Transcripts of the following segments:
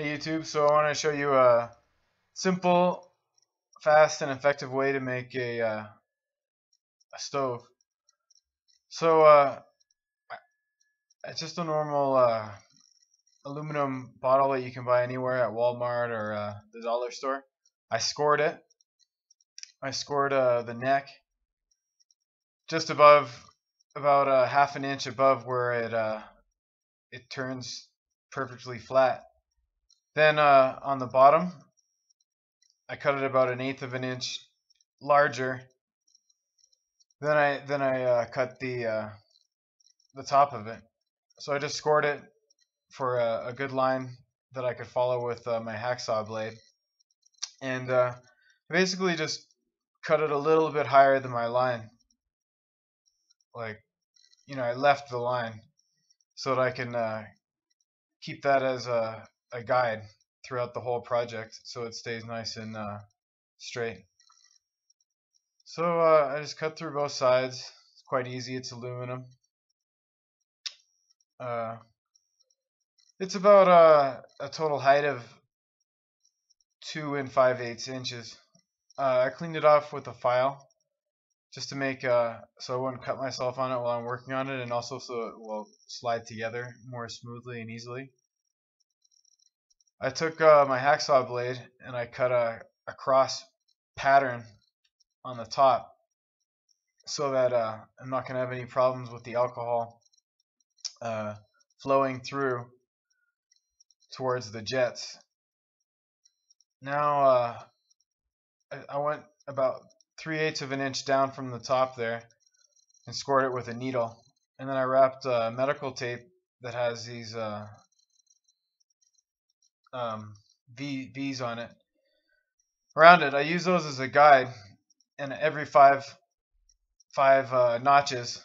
Hey YouTube, so I want to show you a simple, fast, and effective way to make a stove. So it's just a normal aluminum bottle that you can buy anywhere at Walmart or the dollar store. I scored it. I scored the neck just above, about half an inch above where it turns perfectly flat. Then on the bottom, I cut it about 1/8 of an inch larger. Then I cut the top of it. So I just scored it for a good line that I could follow with my hacksaw blade, and basically just cut it a little bit higher than my line. Like, I left the line so that I can keep that as a guide throughout the whole project, so it stays nice and straight. So I just cut through both sides. It's quite easy. It's aluminum. It's about a total height of 2 5/8 inches. I cleaned it off with a file just to make so I wouldn't cut myself on it while I'm working on it, and also so it will slide together more smoothly and easily. I took my hacksaw blade and I cut a cross pattern on the top so that I'm not going to have any problems with the alcohol flowing through towards the jets. Now I went about 3/8 of an inch down from the top there and scored it with a needle, and then I wrapped medical tape that has these V's on it around it. I use those as a guide, and every five notches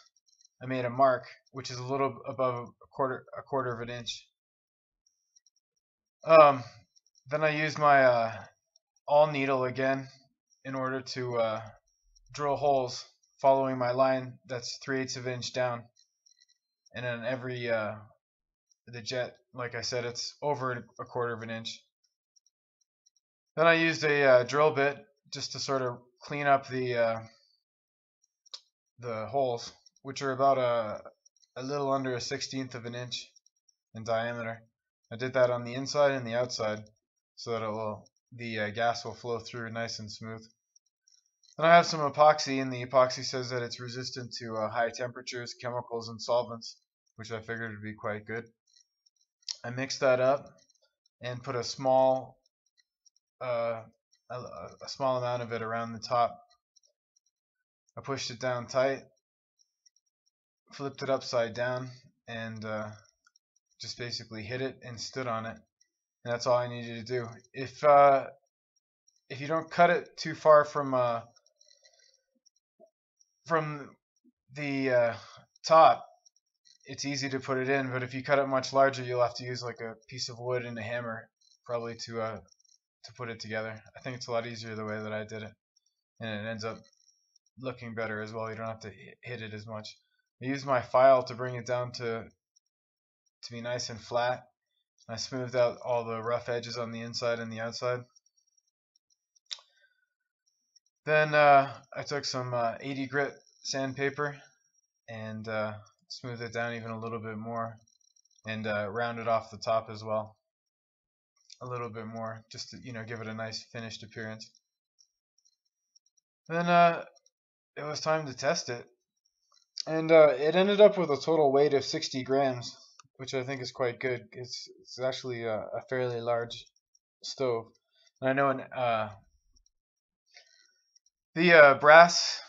I made a mark, which is a little above a quarter of an inch. Then I used my all needle again in order to drill holes following my line that's 3/8 of an inch down, and then every the jet, like I said, it's over a quarter of an inch. Then I used a drill bit just to sort of clean up the holes, which are about a little under 1/16 of an inch in diameter. I did that on the inside and the outside so that the gas will flow through nice and smooth. Then I have some epoxy, and the epoxy says that it's resistant to high temperatures, chemicals, and solvents, which I figured would be quite good. I mixed that up and put a small amount of it around the top. I pushed it down tight, flipped it upside down, and just basically hit it and stood on it. And that's all I needed to do. If you don't cut it too far from the top, it's easy to put it in. But if you cut it much larger, you'll have to use like a piece of wood and a hammer probably to put it together. I think it's a lot easier the way that I did it, and it ends up looking better as well. You don't have to hit it as much. I used my file to bring it down to be nice and flat. I smoothed out all the rough edges on the inside and the outside. Then I took some 80 grit sandpaper and smoothed it down even a little bit more, and rounded off the top as well a little bit more, just to give it a nice finished appearance. Then it was time to test it, and it ended up with a total weight of 60 grams, which I think is quite good. It's actually a fairly large stove. And I know the brass